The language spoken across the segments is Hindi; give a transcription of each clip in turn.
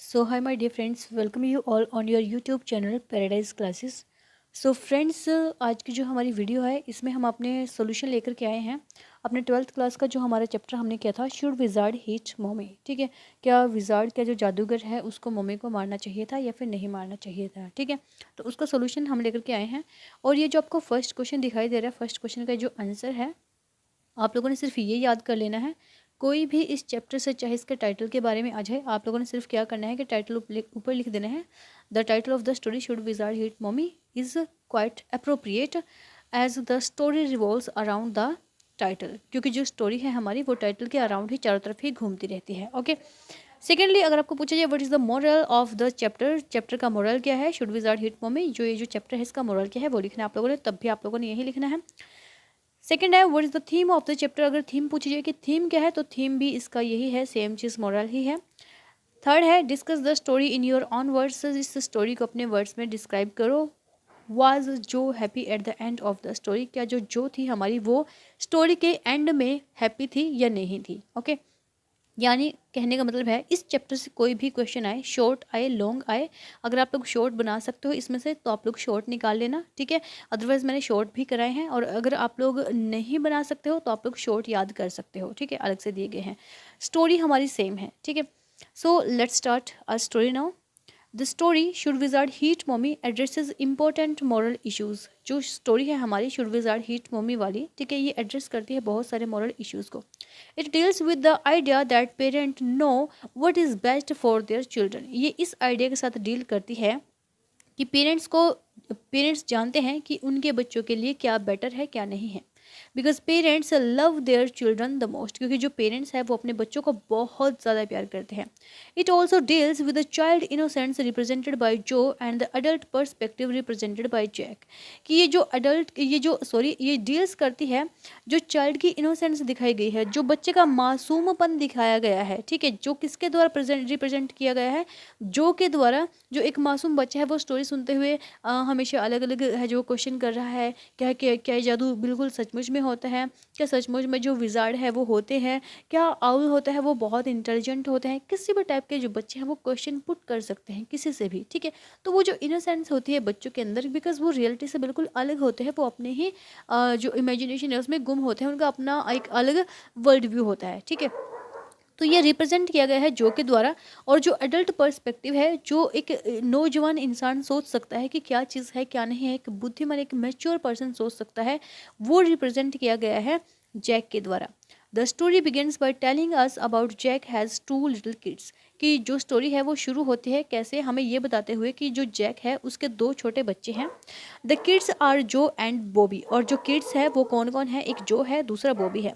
So hi my dear friends, welcome you all on your YouTube channel Paradise Classes. So friends, आज की जो हमारी वीडियो है इसमें हम अपने सॉल्यूशन लेकर के आए हैं। अपने 12th क्लास का जो हमारा चैप्टर हमने किया था, शुड विजार्ड हीट मम्मी। ठीक है, क्या विजार्ड क्या जो जादूगर है उसको मम्मी को मारना चाहिए था या फिर नहीं मारना चाहिए था। ठीक है, तो उसका सॉल्यूशन हम लेकर के आए हैं। और ये जो आपको फर्स्ट क्वेश्चन दिखाई दे रहा है, फर्स्ट क्वेश्चन का जो आंसर है आप लोगों ने सिर्फ ये याद कर लेना है। कोई भी इस चैप्टर से चाहे इसके टाइटल के बारे में आ जाए, आप लोगों ने सिर्फ क्या करना है कि टाइटल ऊपर लिख देना है। The title of the story should wizard hit mommy is quite appropriate as the story revolves around the title, क्योंकि जो स्टोरी है हमारी वो टाइटल के अराउंड ही चारों तरफ ही घूमती रहती है। ओके, सेकेंडली अगर आपको पूछा जाए what is the moral of the chapter, chapter का मोरल क्या है, शुड विजार्ड हिट मम्मी, जो ये जो चैप्टर है इसका मोरल क्या है वो लिखना है आप लोगों ने। तब भी आप लोगों ने यही लिखना है। सेकेंड है what is the theme of the chapter, अगर थीम पूछी जाए कि थीम क्या है तो थीम भी इसका यही है, सेम चीज़ मोरल ही है। थर्ड है discuss the story in your on words, इस स्टोरी को अपने वर्ड्स में डिस्क्राइब करो। वाज जो happy at the end of the story, क्या जो थी हमारी वो स्टोरी के एंड में हैप्पी थी या नहीं थी। ओके, यानी कहने का मतलब है इस चैप्टर से कोई भी क्वेश्चन आए, शॉर्ट आए लॉन्ग आए, अगर आप लोग शॉर्ट बना सकते हो इसमें से तो आप लोग शॉर्ट निकाल लेना। ठीक है, अदरवाइज मैंने शॉर्ट भी कराए हैं, और अगर आप लोग नहीं बना सकते हो तो आप लोग शॉर्ट याद कर सकते हो। ठीक है, अलग से दिए गए हैं, स्टोरी हमारी सेम है। ठीक है, so let's start a story now. The story should wizard heat mummy addresses important moral issues, जो स्टोरी है हमारी शुड विजार्ड हीट मम्मी वाली, ठीक है, ये एड्रेस करती है बहुत सारे मॉरल इश्यूज को। It deals with the idea that parent know what is best for their children, ये इस आइडिया के साथ डील करती है कि पेरेंट्स जानते हैं कि उनके बच्चों के लिए क्या बेटर है क्या नहीं है। Because parents love their children the most, क्योंकि जो पेरेंट्स हैं वो अपने बच्चों को बहुत ज़्यादा प्यार करते हैं। It also deals with the child innocence represented by Jo and the adult perspective represented by Jack, कि ये डील्स करती है जो चाइल्ड की इनोसेंस दिखाई गई है, जो बच्चे का मासूमपन दिखाया गया है। ठीक है, जो किसके द्वारा रिप्रेजेंट किया गया है, जो के द्वारा। जो एक मासूम बच्चा है वो स्टोरी सुनते हुए हमेशा अलग अलग है जो क्वेश्चन कर रहा है, क्या ये जादू बिल्कुल सचमुच में होता है, क्या सचमुच में जो विजार्ड है वो होते हैं, क्या आउल होता है वो बहुत इंटेलिजेंट होते हैं, किसी भी टाइप के जो बच्चे हैं वो क्वेश्चन पुट कर सकते हैं किसी से भी। ठीक है, तो वो जो इनोसेंस होती है बच्चों के अंदर, बिकॉज वो रियलिटी से बिल्कुल अलग होते हैं, वो अपने ही जो इमेजिनेशन है उसमें गुम होते हैं, उनका अपना एक अलग वर्ल्ड व्यू होता है। ठीक है, तो ये रिप्रेजेंट किया गया है जो के द्वारा। और जो एडल्ट पर्सपेक्टिव है, जो एक नौजवान इंसान सोच सकता है कि क्या चीज़ है क्या नहीं है, एक बुद्धिमान एक मैच्योर पर्सन सोच सकता है, वो रिप्रेजेंट किया गया है जैक के द्वारा। The story begins by telling us about Jack has two little kids, कि जो स्टोरी है वो शुरू होती है कैसे, हमें ये बताते हुए कि जो जैक है उसके दो छोटे बच्चे हैं। द किड्स आर जो एंड बॉबी, और जो किड्स है वो कौन कौन है, एक जो है दूसरा बॉबी है।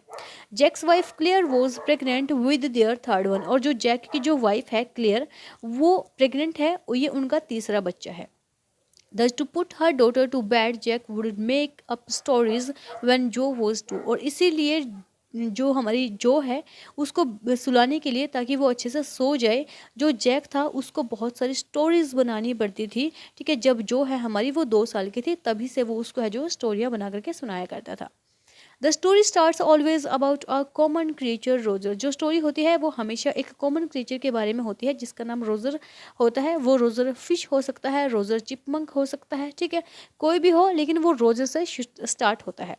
Jack's wife Clare was pregnant with their third one, और जो जैक की जो वाइफ है क्लियर वो प्रेग्नेंट है, ये उनका तीसरा बच्चा है। Thus to put her daughter to bed, Jack would make up stories when Joe was two, और इसीलिए जो हमारी जो है उसको सुलाने के लिए, ताकि वो अच्छे से सो जाए, जो जैक था उसको बहुत सारी स्टोरीज बनानी पड़ती थी। ठीक है, जब जो है हमारी वो 2 साल की थी तभी से वो उसको है जो स्टोरियाँ बना करके सुनाया करता था। The story starts always about a common creature Roger, जो स्टोरी होती है वो हमेशा एक कॉमन क्रिएचर के बारे में होती है जिसका नाम रोजर होता है। वो रोजर फिश हो सकता है, रोजर चिपमंक हो सकता है, ठीक है, कोई भी हो, लेकिन वो रोजर से स्टार्ट होता है।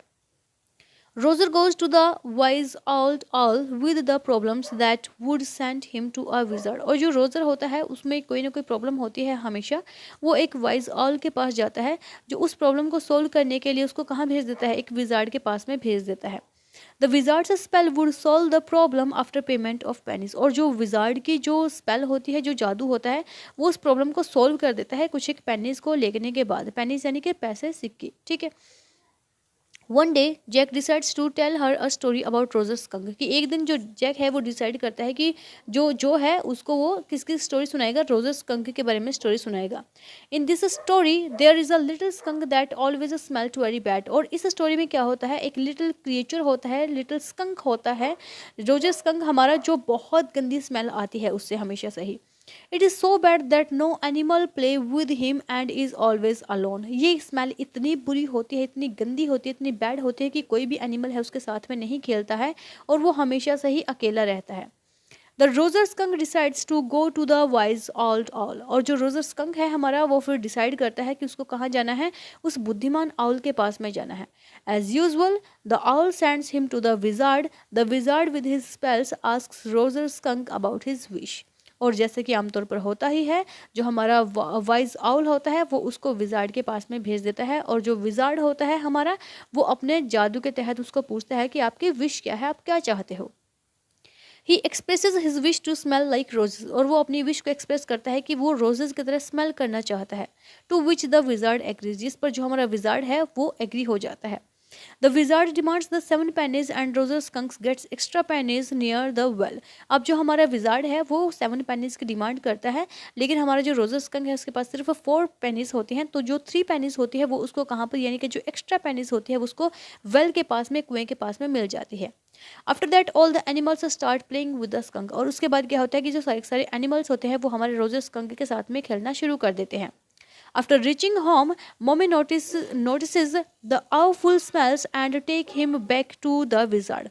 Roger goes to the wise old owl with the problems that would send him to a wizard, और जो रोजर होता है उसमें कोई ना कोई प्रॉब्लम होती है हमेशा, वो एक वाइज ऑल के पास जाता है जो उस प्रॉब्लम को सोल्व करने के लिए उसको कहाँ भेज देता है, एक विजार्ड के पास में भेज देता है। The Wizards spell would solve the problem after payment of pennies, और जो विजार्ड की जो स्पेल होती है, जो जादू होता है, वो उस प्रॉब्लम को सोल्व कर देता है कुछ एक पेनीज को लेने के बाद, पेनीज यानी कि पैसे सिक्के। ठीक है, one day Jack decides to tell her a story about Roger Skunk, कि एक दिन जो जैक है वो डिसाइड करता है कि जो है उसको वो किसकी स्टोरी सुनाएगा, रोजर स्कंक के बारे में स्टोरी सुनाएगा। In this story there is a little skunk that always smelt very bad, और इस स्टोरी में क्या होता है, एक लिटिल क्रिएचर होता है, लिटिल स्कंक होता है, रोजर स्कंक हमारा, जो बहुत गंदी स्मेल आती है उससे हमेशा से ही। It is so bad that no animal play with him and is always alone, ये स्मेल इतनी बुरी होती है, इतनी गंदी होती है, इतनी बैड होती है कि कोई भी एनिमल है उसके साथ में नहीं खेलता है और वो हमेशा से ही अकेला रहता है। The Roger Skunk decides to go to the wise old owl, और जो रोजर स्कंक है हमारा वो फिर डिसाइड करता है कि उसको कहाँ जाना है, उस बुद्धिमान आउल के पास में जाना है. As usual the owl sends him to the wizard with his spells asks Roger Skunk about his wish. और जैसे कि आमतौर पर होता ही है, जो हमारा वाइज आउल होता है वो उसको विजार्ड के पास में भेज देता है, और जो विजार्ड होता है हमारा वो अपने जादू के तहत उसको पूछता है कि आपकी विश क्या है, आप क्या चाहते हो. He expresses his wish to smell like roses, और वो अपनी विश को एक्सप्रेस करता है कि वो रोजेज की तरह स्मेल करना चाहता है. To which the wizard agrees, जिस पर जो हमारा विजार्ड है वो एग्री हो जाता है. The wizard demands the 7 pennies and Roger Skunks gets extra pennies near the well. अब जो हमारा विजार्ड है वो 7 pennies की डिमांड करता है, लेकिन हमारा जो रोजर स्कंक है उसके पास सिर्फ 4 pennies होती हैं, तो जो 3 pennies होती है वो उसको कहाँ पर, यानी कि जो एक्स्ट्रा pennies होती है वो उसको वेल के पास में, कुएं के पास में मिल जाती है. After that all the animals start playing with the skunk, और उसके बाद क्या होता है कि जो सारे सारे एनिमल्स होते हैं वो हमारे रोजर स्कंक के साथ में खेलना शुरू कर देते हैं. After reaching home, Mommy notices the awful smells and take him back to the wizard.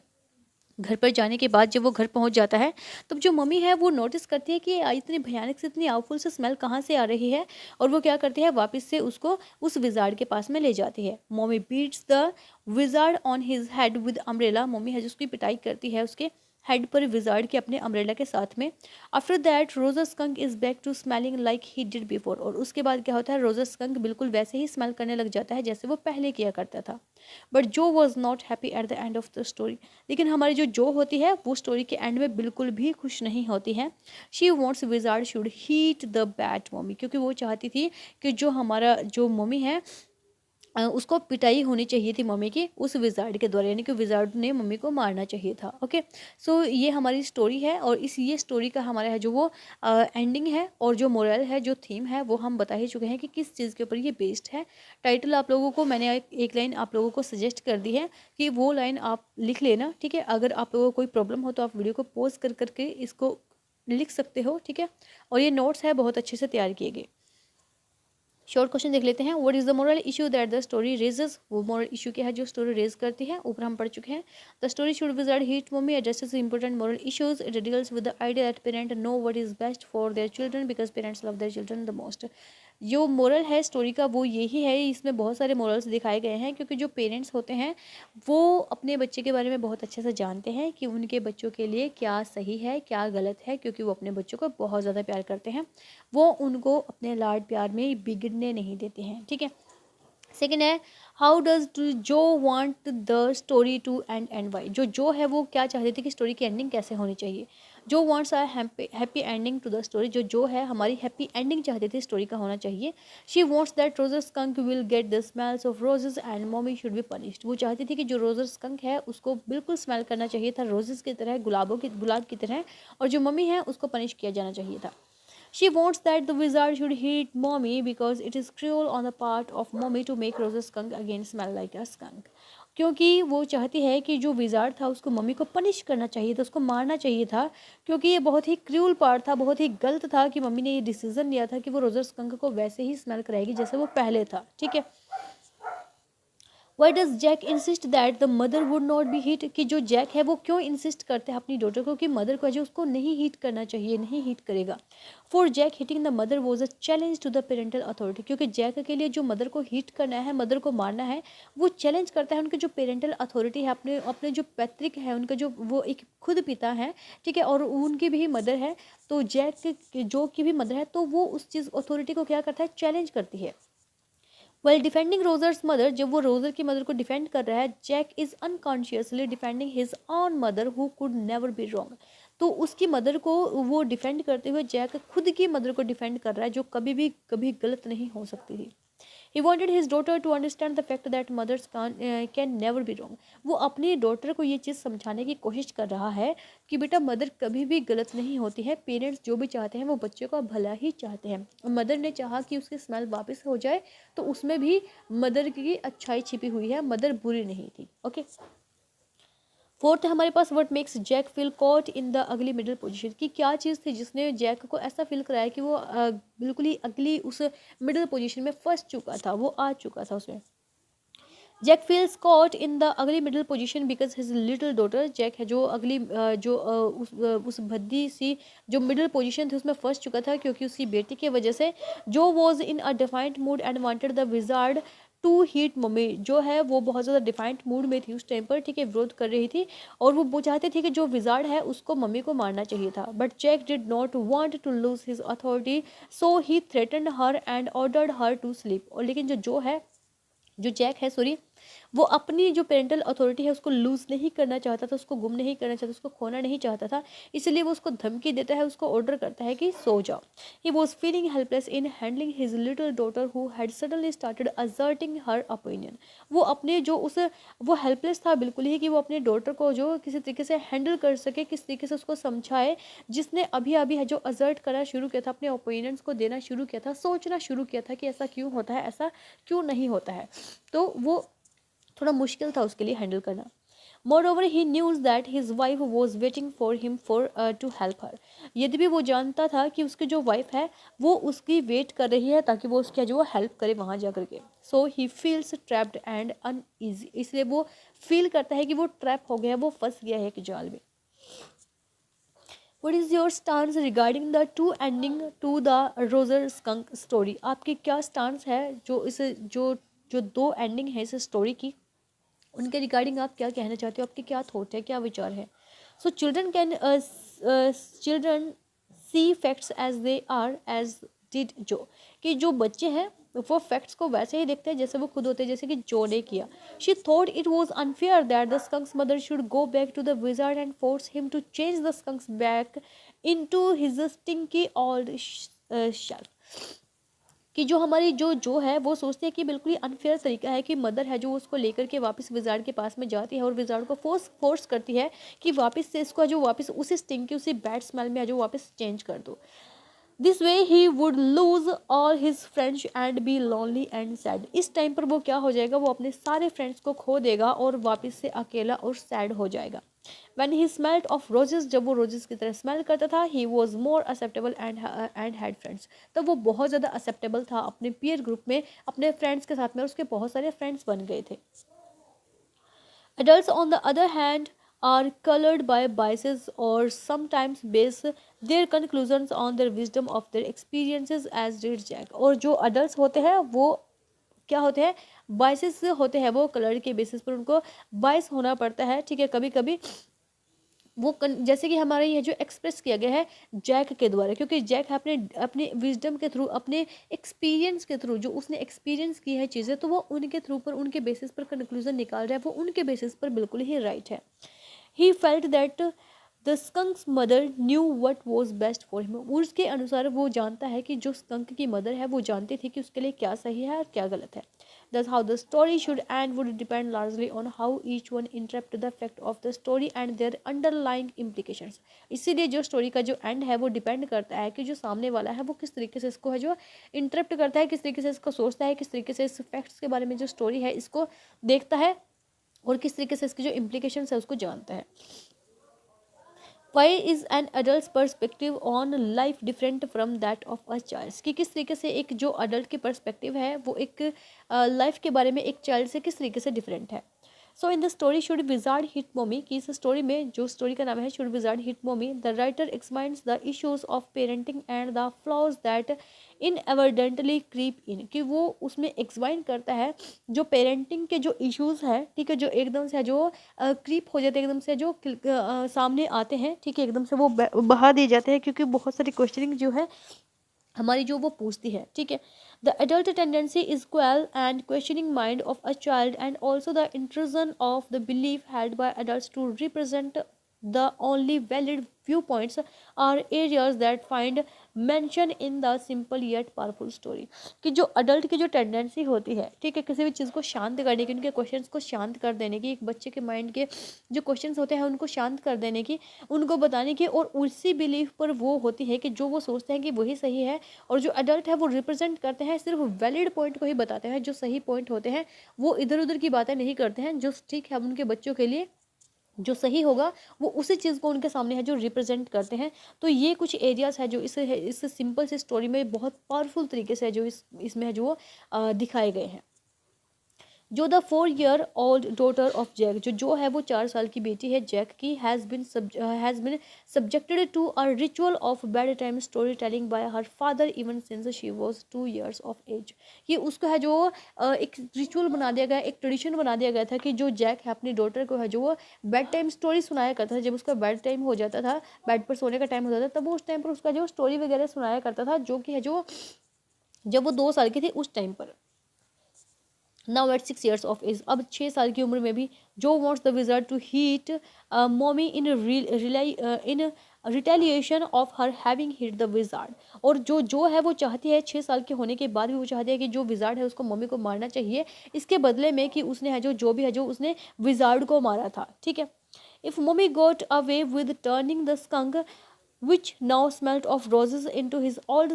घर पर जाने के बाद जब वो घर पहुंच जाता है, तब जो मम्मी है वो नोटिस करती है कि इतनी भयानक से, इतनी आवफुल से स्मेल कहाँ से आ रही है, और वो क्या करती है, वापस से उसको उस विजार्ड के पास में ले जाती है. Mommy beats the wizard on his head with umbrella, mommy है जो उसकी पिटाई करती है उसके हेड पर विजार्ड के अपने अम्ब्रेला के साथ में. After that Roger Skunk is back to smelling like he did before, और उसके बाद क्या होता है, रोजर स्कंक बिल्कुल वैसे ही स्मेल करने लग जाता है जैसे वो पहले किया करता था. बट जो was not happy at the end of the story, लेकिन हमारी जो होती है वो स्टोरी के एंड में बिल्कुल भी खुश नहीं होती है. She wants wizard should heat the bad mummy, क्योंकि वो चाहती थी कि जो हमारा जो मम्मी है उसको पिटाई होनी चाहिए थी मम्मी की उस विजार्ड के द्वारा, यानी कि विजार्ड ने मम्मी को मारना चाहिए था. ओके, सो ये हमारी स्टोरी है, और ये स्टोरी का हमारा है जो वो एंडिंग है, और जो मोरल है, जो थीम है, वो हम बता ही चुके हैं कि किस चीज़ के ऊपर ये बेस्ड है. टाइटल आप लोगों को मैंने एक लाइन आप लोगों को सजेस्ट कर दी है कि वो लाइन आप लिख लेना. ठीक है, अगर आप लोगों को कोई प्रॉब्लम हो तो आप वीडियो को पॉज कर करके इसको लिख सकते हो. ठीक है, और ये नोट्स है बहुत अच्छे से तैयार किए गए. शॉर्ट क्वेश्चन देख लेते हैं. What is the moral issue that the story raises, वो मोरल इशू क्या है जो स्टोरी रेज करती है, ऊपर हम पढ़ चुके हैं. The story should wizard heat mummy addresses important moral issues. It deals with the idea that parent know what is best for their children because parents love their children the most. जो मोरल है स्टोरी का वो यही है, इसमें बहुत सारे मोरल्स दिखाए गए हैं, क्योंकि जो पेरेंट्स होते हैं वो अपने बच्चे के बारे में बहुत अच्छे से जानते हैं कि उनके बच्चों के लिए क्या सही है क्या गलत है, क्योंकि वो अपने बच्चों को बहुत ज़्यादा प्यार करते हैं. वो उनको अपने लाड प्यार में बिगड़ने नहीं देते हैं. ठीक है, सेकेंड है how does Jo want the story to end why. जो है वो क्या चाहते थे कि स्टोरी की एंडिंग कैसे होनी चाहिए. Jo wants a happy ending to the story, जो है हमारी हैप्पी एंडिंग चाहते थे स्टोरी का होना चाहिए. She wants that Roger skunk will get the smells of roses and mummy should be punished. वो चाहती थी कि जो रोजर स्कंक है उसको बिल्कुल स्मेल करना चाहिए था रोजेस की तरह, गुलाब की तरह, और जो मम्मी है उसको पनिश किया जाना चाहिए था. She wants that the wizard should hit mommy because it is cruel on the part of mommy to make Rose's skunk again smell like a skunk. क्योंकि वो चाहती है कि जो विजार्ड था उसको मम्मी को पनिश करना चाहिए था, उसको मारना चाहिए था, क्योंकि ये बहुत ही क्रूल पार्ट था, बहुत ही गलत था कि मम्मी ने ये डिसीजन लिया था कि वो रोजर स्कंक को वैसे ही स्मेल कराएगी जैसे वो पहले था. ठीक है, why does Jack insist that the mother would not be hit, कि जो जैक है वो क्यों इंसिस्ट करते हैं अपनी डॉटर को कि मदर को जो उसको नहीं हीट करना चाहिए, नहीं हीट करेगा. For Jack hitting the mother was a challenge to the parental authority, क्योंकि जैक के लिए जो मदर को हीट करना है, मदर को मारना है, वो चैलेंज करता है उनके जो पेरेंटल अथॉरिटी है, अपने अपने जो पैतृक है उनका, जो वो एक खुद पिता है. ठीक है, और उनकी भी मदर है, तो जैक जो की भी मदर है, तो वो उस चीज़ अथॉरिटी को क्या करता है, चैलेंज करती है. वेल डिफेंडिंग रोजर्स मदर, जब वो रोजर की मदर को डिफेंड कर रहा है, Jack is unconsciously defending his own mother who could never be wrong. तो उसकी मदर को वो डिफेंड करते हुए जैक खुद की मदर को डिफेंड कर रहा है, जो कभी गलत नहीं हो सकती थी. He wanted his daughter to understand the fact that mothers can never be wrong. वो अपनी डॉटर को ये चीज़ समझाने की कोशिश कर रहा है कि बेटा मदर कभी भी गलत नहीं होती है. पेरेंट्स जो भी चाहते हैं वो बच्चे का भला ही चाहते हैं. मदर ने चाहा कि उसकी स्मेल वापस हो जाए, तो उसमें भी मदर की अच्छाई छिपी हुई है, मदर बुरी नहीं थी. ओके, फोर्थ है हमारे पास what makes Jack feel caught in the ugly middle position, की क्या चीज़ थी जिसने जैक को ऐसा फील कराया कि वो बिल्कुल ही अगली उस मिडिल पोजीशन में फंस चुका था, वो आ चुका था उसमें. Jack feels caught in the ugly middle position because his little daughter, Jack है जो अगली उस भद्दी सी जो मिडिल पोजीशन थी उसमें फंस चुका था क्योंकि उसकी बेटी की वजह से, Jo was in a defiant mood and wanted the wizard to hit mommy, जो है वो बहुत ज़्यादा डिफाइंट मूड में थी उस टाइम पर, ठीक है, विरोध कर रही थी और वो चाहते थे कि जो विजार्ड है उसको मम्मी को मारना चाहिए था। But Jack did not want to lose his authority, so he threatened her and ordered her to sleep. और लेकिन जो जैक है सॉरी, वो अपनी जो पेरेंटल अथॉरिटी है उसको लूज़ नहीं करना चाहता था, उसको गुम नहीं करना चाहता, उसको खोना नहीं चाहता था, इसलिए वो उसको धमकी देता है, उसको ऑर्डर करता है कि सो जाओ। He was feeling helpless in handling his little daughter who had suddenly started asserting her opinion. वो अपने जो उस वो हेल्पलेस था बिल्कुल ही कि वो अपने डॉटर को जो किसी तरीके से हैंडल कर सके, किस तरीके से उसको समझाए, जिसने अभी अभी है जो असर्ट करना शुरू किया था, अपने ओपिनियंस को देना शुरू किया था, सोचना शुरू किया था कि ऐसा क्यों होता है, ऐसा क्यों नहीं होता है, तो वो थोड़ा मुश्किल था उसके लिए हैंडल करना। Moreover, he knew that his wife was waiting for him to help her. यदि भी वो जानता था कि उसकी जो वाइफ है वो उसकी वेट कर रही है ताकि वो उसकी जो हेल्प करे वहाँ जा करके। So he feels trapped and uneasy. इसलिए वो फील करता है कि वो ट्रैप हो गया है, वो फंस गया है एक जाल में। What is your stance regarding the two ending to the Roger Skunk story? आपकी क्या स्टांस है जो दो एंडिंग है इस स्टोरी की, उनके रिगार्डिंग आप क्या कहना चाहते हो, आपके क्या थॉट है, क्या विचार है। So children see facts as they are as did Jo, कि जो बच्चे हैं वो फैक्ट्स को वैसे ही देखते हैं जैसे वो खुद होते हैं, जैसे कि जो ने किया। She thought it was unfair that the skunk's mother should go back to the wizard and force him to change the skunks back into his stinky old self. कि जो हमारी जो है वो सोचते हैं कि बिल्कुल ही अनफेयर तरीका है कि मदर है जो उसको लेकर के वापस विजार्ड के पास में जाती है और विजार्ड को फोर्स करती है कि वापस से इसको जो वापस उसी स्टिंग की उसी बैड स्मेल में जो वापस चेंज कर दो। This way he would lose all his friends and be lonely and sad. इस टाइम पर वो क्या हो जाएगा, वो अपने सारे फ्रेंड्स को खो देगा और वापस से अकेला और सैड हो जाएगा। When he smelled of roses, जब वो रोजेस की तरह स्मेल करता था, he was more acceptable and had friends। तब वो बहुत ज़्यादा acceptable था अपने पीयर ग्रुप में, अपने फ्रेंड्स के साथ में, और उसके बहुत सारे फ्रेंड्स बन गए थे। Adults, on the other hand, are colored by biases or sometimes base their conclusions on their wisdom of their experiences as did Jack। और जो adults होते हैं वो क्या होते हैं, बाइसेस होते हैं, वो कलर के बेसिस पर उनको बाइस होना पड़ता है, ठीक है, कभी कभी वो जैसे कि हमारे ये जो एक्सप्रेस किया गया है जैक के द्वारा, क्योंकि जैक अपने अपने विजडम के थ्रू, अपने एक्सपीरियंस के थ्रू, जो उसने एक्सपीरियंस की है चीज़ें, तो वो उनके थ्रू पर, उनके बेसिस पर कंक्लूजन निकाल रहा है, वो उनके बेसिस पर बिल्कुल ही राइट है। He felt that the skunk's mother knew what was best for him. उसके अनुसार वो जानता है कि जो स्कंक की मदर है वो जानती थी कि उसके लिए क्या सही है और क्या गलत है। Thus how the story should end would depend largely on how each one interpret the fact of the story and their underlying implications। इसीलिए जो स्टोरी का जो एंड है वो डिपेंड करता है कि जो सामने वाला है वो किस तरीके से इसको है जो इंटरप्ट करता है, किस तरीके से इसको सोचता है, किस तरीके से इस फैक्ट्स के बारे में जो स्टोरी है इसको देखता है और किस तरीके से इसकी जो इम्प्लीकेशंस है उसको जानता है। Why is an adult's perspective on life different from that of a child? कि किस तरीके से एक जो अडल्ट की पर्सपेक्टिव है वो एक लाइफ के बारे में एक चाइल्ड से किस तरीके से डिफरेंट है। So in the story should wizard hit mommy, कि इस स्टोरी में जो स्टोरी का नाम है should wizard hit mommy, the writer examines the issues of parenting and the flaws that in evidently creep in, कि वो उसमें एक्समाइन करता है जो पेरेंटिंग के जो इश्यूज है, ठीक है, जो एकदम से जो क्रीप हो जाते हैं, एकदम से जो सामने आते हैं, ठीक है, एकदम से वो बहा दिए जाते हैं, क्योंकि बहुत सारी क्वेश्चनिंग जो है हमारी जो वो पूछती है, ठीक है। The adult tendency is quell and questioning mind of a child and also the intrusion of the belief held by adults to represent the only valid view points are areas that find mention in the simple yet powerful story. कि जो अडल्ट की जो टेंडेंसी होती है, ठीक है, किसी भी चीज़ को शांत करने की, उनके क्वेश्चंस को शांत कर देने की, एक बच्चे के माइंड के जो क्वेश्चंस होते हैं उनको शांत कर देने की, उनको बताने की, और उसी बिलीफ पर वो होती है कि जो वो सोचते हैं कि वही सही है, और जो अडल्ट है वो रिप्रेजेंट करते हैं, सिर्फ वैलिड पॉइंट को ही बताते हैं, जो सही पॉइंट होते हैं, वो इधर उधर की बातें नहीं करते हैं, जो ठीक है उनके बच्चों के लिए जो सही होगा वो उसी चीज़ को उनके सामने है जो रिप्रेजेंट करते हैं। तो ये कुछ एरियाज है जो इस सिंपल सी स्टोरी में बहुत पावरफुल तरीके से है जो इसमें है जो दिखाए गए हैं। जो the 4-year-old daughter of Jack, जो है वो 4 साल की बेटी है जैक की, has been subjected to a ritual of bed time story telling by her father even since she was 2 years of age. ये उसको है जो एक रिचुअल बना दिया गया, एक ट्रेडिशन बना दिया गया था कि जो जैक है अपनी डॉटर को है जो वो बेड टाइम स्टोरी सुनाया करता था। जब उसका बेड टाइम हो जाता था, बेड पर सोने का टाइम होता था, तब वो उस टाइम पर उसका जो स्टोरी वगैरह सुनाया करता था, जो कि है जो जब वो 2 साल की थी उस टाइम पर। Now at 6 years of age, अब 6 साल की उम्र में भी जो wants the wizard to hit mommy in retaliation of her having hit the wizard. और जो है वो चाहती है 6 साल के होने के बाद भी वो चाहती है कि जो विजार्ड है उसको मम्मी को मारना चाहिए, इसके बदले में कि उसने है जो भी है जो उसने विजार्ड को मारा था। ठीक है। If mummy got away with turning the skunk which now smelled of roses into his old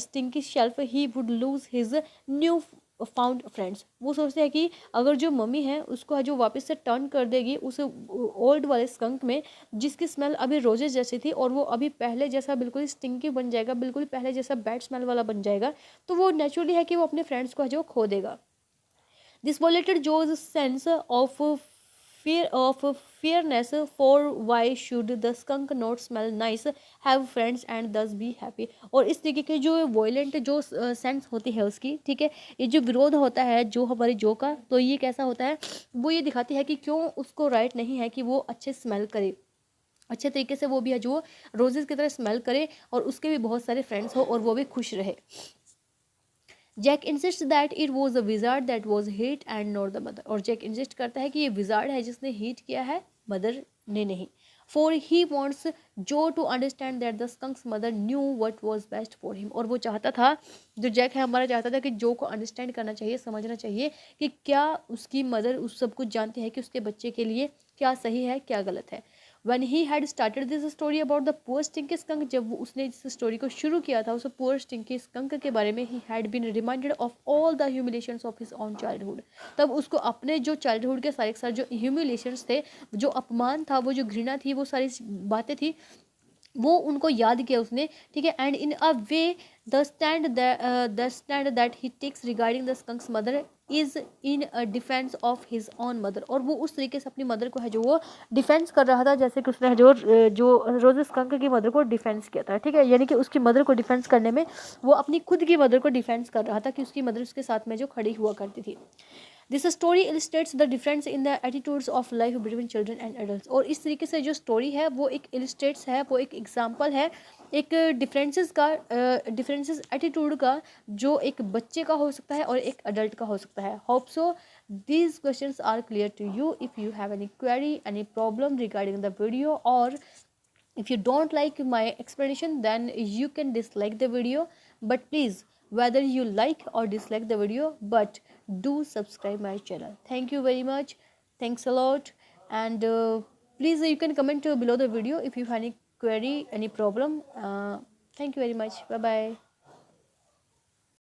stinky shelf, he would lose his new found friends. वो सोचते हैं कि अगर जो मम्मी है उसको जो वापस से टर्न कर देगी उस ओल्ड वाले स्कंक में, जिसकी स्मेल अभी रोजेस जैसी थी, और वो अभी पहले जैसा बिल्कुल स्टिंकी बन जाएगा, बिल्कुल पहले जैसा बैड स्मेल वाला बन जाएगा, तो वो नेचुरली है कि वो अपने फ्रेंड्स को जो खो देगा। This violated Joe's sense of fairness, for why should the skunk not smell nice, have friends and thus be happy। और इस तरीके के जो वॉयलेंट जो सेंस होती है उसकी, ठीक है, ये जो विरोध होता है जो हमारी जो का, तो ये कैसा होता है, वो ये दिखाती है कि क्यों उसको राइट नहीं है कि वो अच्छे स्मेल करे, अच्छे तरीके से वो भी है जो रोजेस की तरह स्मेल करे, और उसके भी बहुत सारे फ्रेंड्स हो और वो भी खुश रहे। Jack insist that it was the wizard that was hit and not the mother. और जैक इंसिस्ट करता है कि ये विजार्ड है जिसने हिट किया है, मदर ने नहीं। For he wants Jo to understand that the skunk's mother knew what was best for him. और वो चाहता था, जो जैक है हमारा, चाहता था कि जो को अंडरस्टैंड करना चाहिए, समझना चाहिए कि क्या उसकी मदर उस सब कुछ जानती है कि उसके बच्चे के लिए क्या सही है क्या गलत है। When he had started this story about the poor stinky skunk, जब उसने इस स्टोरी को शुरू किया था उस poor stinky skunk के बारे में, he had been reminded of all the humiliations of his own childhood। तब उसको अपने जो चाइल्डहुड के सारे सारे जो humiliations थे, जो अपमान था, वो जो घृणा थी, वो सारी बातें थी, वो उनको याद किया उसने। ठीक है। And in a way the stand that he takes regarding the skunk's mother is in defence of his own mother. और वो उस तरीके से अपनी मदर को है जो वो डिफेंस कर रहा था, जैसे कि उसने जो रोज स्कंक की मदर को डिफेंस किया था। ठीक है। यानी कि उसकी मदर को डिफेंस करने में वो अपनी खुद की मदर को डिफेंस कर रहा था कि उसकी मदर उसके साथ में जो खड़ी हुआ करती थी। This story illustrates the difference in the attitudes of life between children and adults. और इस तरीके से जो स्टोरी है वो एक इलिस्ट्रेट्स है, वो एक एग्जाम्पल है एक डिफरेंसेस एटीट्यूड का, जो एक बच्चे का हो सकता है और एक अडल्ट का हो सकता है। Hope so these questions are clear to you. If you have any query, any problem regarding the video, or if you don't like my explanation, then you can dislike the video. But please, whether you like or dislike the video, but do subscribe my channel. Thank you very much. Thanks a lot. And please, you can comment below the video if you have any query, any problem. Thank you very much. Bye bye.